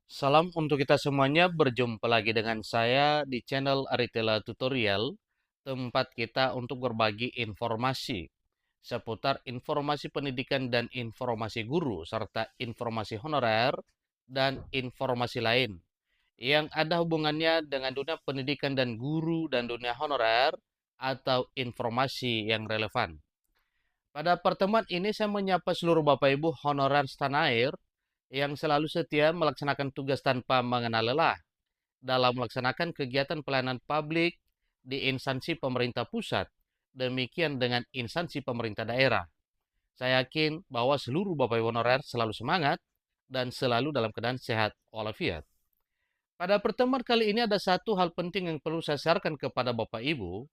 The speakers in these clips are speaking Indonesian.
Salam untuk kita semuanya, berjumpa lagi dengan saya di channel Aritela Tutorial, tempat kita untuk berbagi informasi seputar informasi pendidikan dan informasi guru, serta informasi honorer dan informasi lain yang ada hubungannya dengan dunia pendidikan dan guru dan dunia honorer atau informasi yang relevan. Pada pertemuan ini saya menyapa seluruh Bapak Ibu honorer setanah air yang selalu setia melaksanakan tugas tanpa mengenal lelah dalam melaksanakan kegiatan pelayanan publik di instansi pemerintah pusat, demikian dengan instansi pemerintah daerah. Saya yakin bahwa seluruh Bapak Ibu honorer selalu semangat dan selalu dalam keadaan sehat walafiat. Pada pertemuan kali ini ada satu hal penting yang perlu saya sharekan kepada Bapak Ibu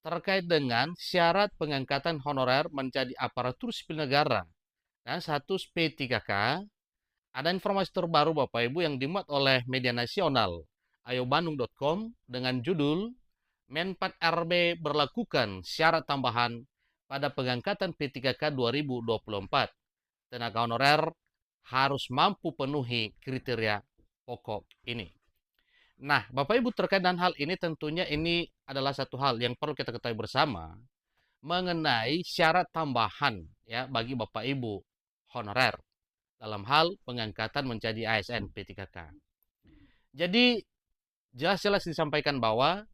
terkait dengan syarat pengangkatan honorer menjadi aparatur sipil negara dan status P3K. Ada informasi terbaru Bapak Ibu yang dimuat oleh media nasional ayobandung.com dengan judul Menpan RB berlakukan syarat tambahan pada pengangkatan P3K 2024. Tenaga honorer harus mampu penuhi kriteria pokok ini. Nah, Bapak Ibu terkait dengan hal ini tentunya ini adalah satu hal yang perlu kita ketahui bersama mengenai syarat tambahan ya bagi Bapak Ibu honorer dalam hal pengangkatan menjadi ASN P3K. Jadi jelas-jelas disampaikan bahwa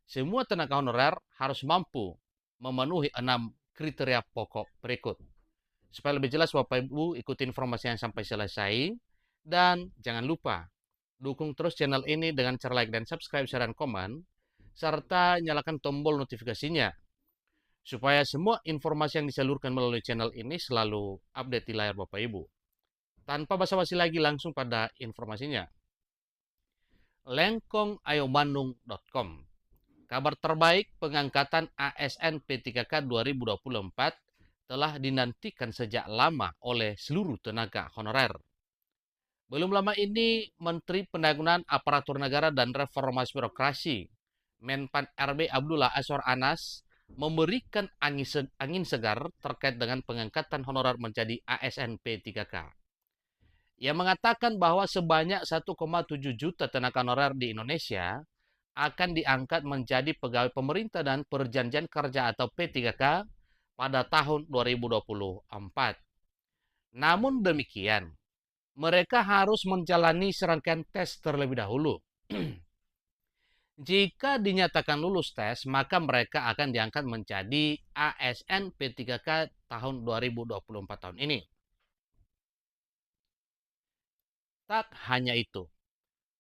semua tenaga honorer harus mampu memenuhi 6 kriteria pokok berikut. Supaya lebih jelas Bapak Ibu ikuti informasi yang sampai selesai dan jangan lupa dukung terus channel ini dengan cara like dan subscribe, share, dan komen serta nyalakan tombol notifikasinya supaya semua informasi yang disalurkan melalui channel ini selalu update di layar Bapak Ibu. Tanpa basa-basi lagi langsung pada informasinya. lengkongayobandung.com. Kabar terbaik pengangkatan ASN P3K 2024 telah dinantikan sejak lama oleh seluruh tenaga honorer. Belum lama ini, Menteri Pendayagunaan Aparatur Negara dan Reformasi Birokrasi, Menpan RB Abdullah Azwar Anas, memberikan angin segar terkait dengan pengangkatan honorer menjadi ASN P3K. Ia mengatakan bahwa sebanyak 1,7 juta tenaga honorer di Indonesia akan diangkat menjadi pegawai pemerintah dan perjanjian kerja atau P3K pada tahun 2024. Namun demikian, mereka harus menjalani serangkaian tes terlebih dahulu. Jika dinyatakan lulus tes, maka mereka akan diangkat menjadi ASN P3K tahun 2024 tahun ini. Tak hanya itu,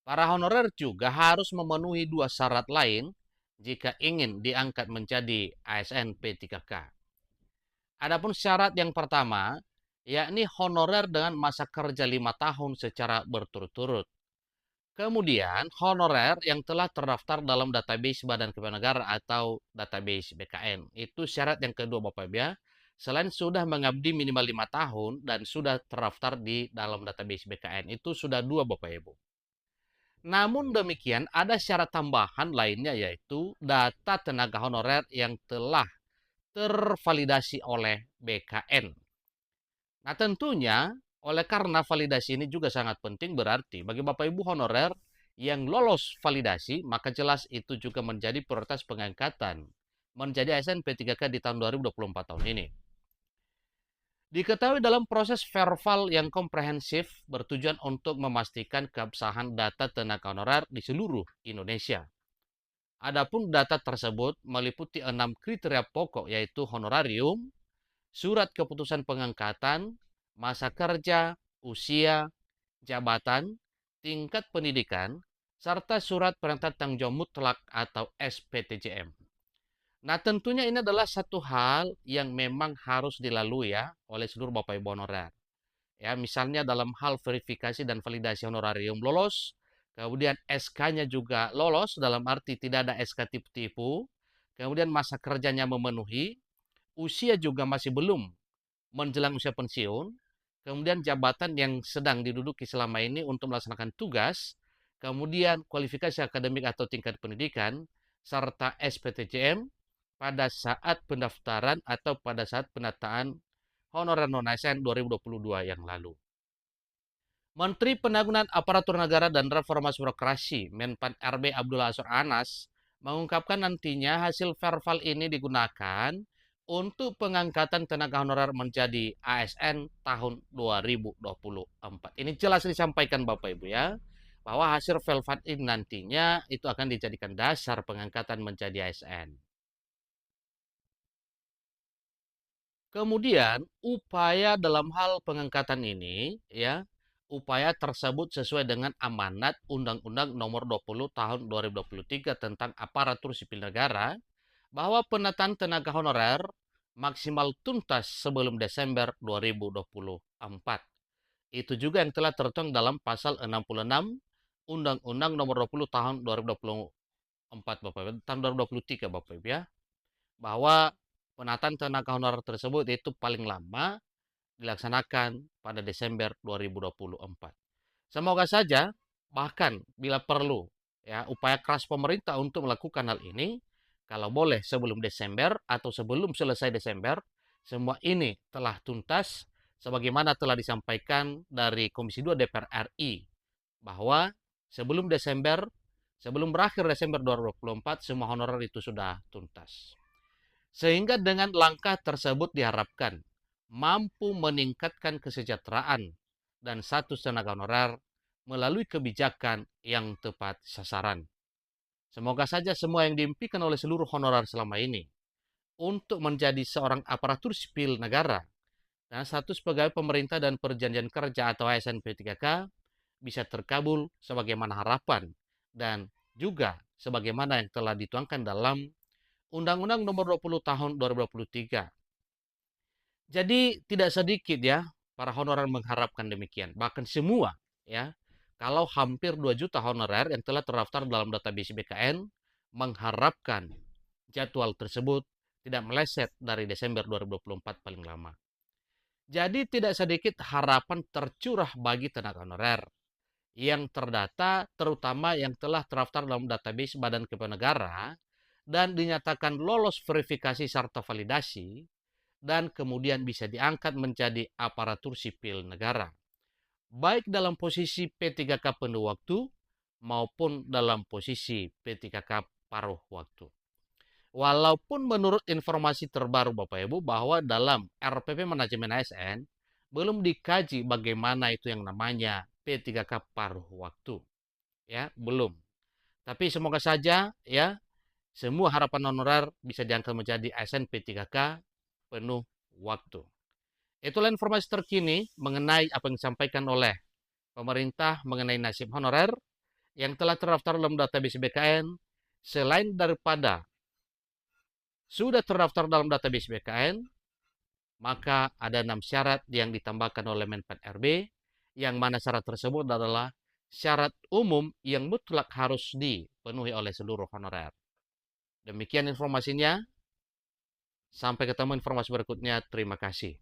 para honorer juga harus memenuhi 2 syarat lain jika ingin diangkat menjadi ASN P3K. Adapun syarat yang pertama, yakni honorer dengan masa kerja 5 tahun secara berturut-turut. Kemudian, honorer yang telah terdaftar dalam database Badan Kepegawaian Negara atau database BKN. Itu syarat yang kedua Bapak Ibu ya. Selain sudah mengabdi minimal 5 tahun dan sudah terdaftar di dalam database BKN. Itu sudah 2 Bapak Ibu. Namun demikian, ada syarat tambahan lainnya yaitu data tenaga honorer yang telah tervalidasi oleh BKN. Nah tentunya, oleh karena validasi ini juga sangat penting berarti bagi Bapak Ibu honorer yang lolos validasi, maka jelas itu juga menjadi prioritas pengangkatan menjadi ASN P3K di tahun 2024 tahun ini. Diketahui dalam proses verval yang komprehensif bertujuan untuk memastikan keabsahan data tenaga honorer di seluruh Indonesia. Adapun data tersebut meliputi 6 kriteria pokok yaitu honorarium, surat keputusan pengangkatan, masa kerja, usia, jabatan, tingkat pendidikan, serta surat perintah tanggung jawab mutlak atau SPTJM. Nah, tentunya ini adalah satu hal yang memang harus dilalui ya oleh seluruh Bapak Ibu honorer. Ya, misalnya dalam hal verifikasi dan validasi honorarium lolos, kemudian SK-nya juga lolos dalam arti tidak ada SK tipu-tipu, kemudian masa kerjanya memenuhi, usia juga masih belum menjelang usia pensiun, kemudian jabatan yang sedang diduduki selama ini untuk melaksanakan tugas, kemudian kualifikasi akademik atau tingkat pendidikan, serta SPTJM pada saat pendaftaran atau pada saat penataan honorer non-ASN 2022 yang lalu. Menteri Penanganan Aparatur Negara dan Reformasi Birokrasi Menpan RB Abdullah Azwar Anas mengungkapkan nantinya hasil verval ini digunakan untuk pengangkatan tenaga honorer menjadi ASN tahun 2024. Ini jelas disampaikan Bapak Ibu ya, bahwa hasil verval ini nantinya itu akan dijadikan dasar pengangkatan menjadi ASN. Kemudian, upaya dalam hal pengangkatan ini, ya, upaya tersebut sesuai dengan amanat Undang-Undang Nomor 20 Tahun 2023 tentang Aparatur Sipil Negara, bahwa penataan tenaga honorer maksimal tuntas sebelum Desember 2024. Itu juga yang telah tertuang dalam pasal 66 Undang-Undang Nomor 20 Tahun 2024 Bapak Ibu, tahun 2023 Bapak Ibu ya, bahwa penataan tenaga honorer tersebut itu paling lama dilaksanakan pada Desember 2024. Semoga saja bahkan bila perlu ya upaya keras pemerintah untuk melakukan hal ini, kalau boleh sebelum Desember atau sebelum selesai Desember, semua ini telah tuntas sebagaimana telah disampaikan dari Komisi 2 DPR RI bahwa sebelum Desember, sebelum berakhir Desember 2024 semua honorer itu sudah tuntas. Sehingga dengan langkah tersebut diharapkan mampu meningkatkan kesejahteraan dan status tenaga honorer melalui kebijakan yang tepat sasaran. Semoga saja semua yang diimpikan oleh seluruh honorer selama ini untuk menjadi seorang aparatur sipil negara dan status pegawai pemerintah dan perjanjian kerja atau ASN P3K bisa terkabul sebagaimana harapan dan juga sebagaimana yang telah dituangkan dalam Undang-Undang Nomor 20 Tahun 2023. Jadi tidak sedikit ya para honorer mengharapkan demikian. Bahkan semua ya. Kalau hampir 2 juta honorer yang telah terdaftar dalam database BKN mengharapkan jadwal tersebut tidak meleset dari Desember 2024 paling lama. Jadi tidak sedikit harapan tercurah bagi tenaga honorer yang terdata terutama yang telah terdaftar dalam database Badan Kepegawaian Negara dan dinyatakan lolos verifikasi serta validasi dan kemudian bisa diangkat menjadi aparatur sipil negara, baik dalam posisi P3K penuh waktu maupun dalam posisi P3K paruh waktu. Walaupun menurut informasi terbaru Bapak Ibu bahwa dalam RPP Manajemen ASN belum dikaji bagaimana itu yang namanya P3K paruh waktu. Ya, belum. Tapi semoga saja ya semua harapan honorer bisa diangkat menjadi ASN P3K penuh waktu. Itulah informasi terkini mengenai apa yang disampaikan oleh pemerintah mengenai nasib honorer yang telah terdaftar dalam database BKN. Selain daripada sudah terdaftar dalam database BKN, maka ada 6 syarat yang ditambahkan oleh Menpan RB, yang mana syarat tersebut adalah syarat umum yang mutlak harus dipenuhi oleh seluruh honorer. Demikian informasinya. Sampai ketemu informasi berikutnya. Terima kasih.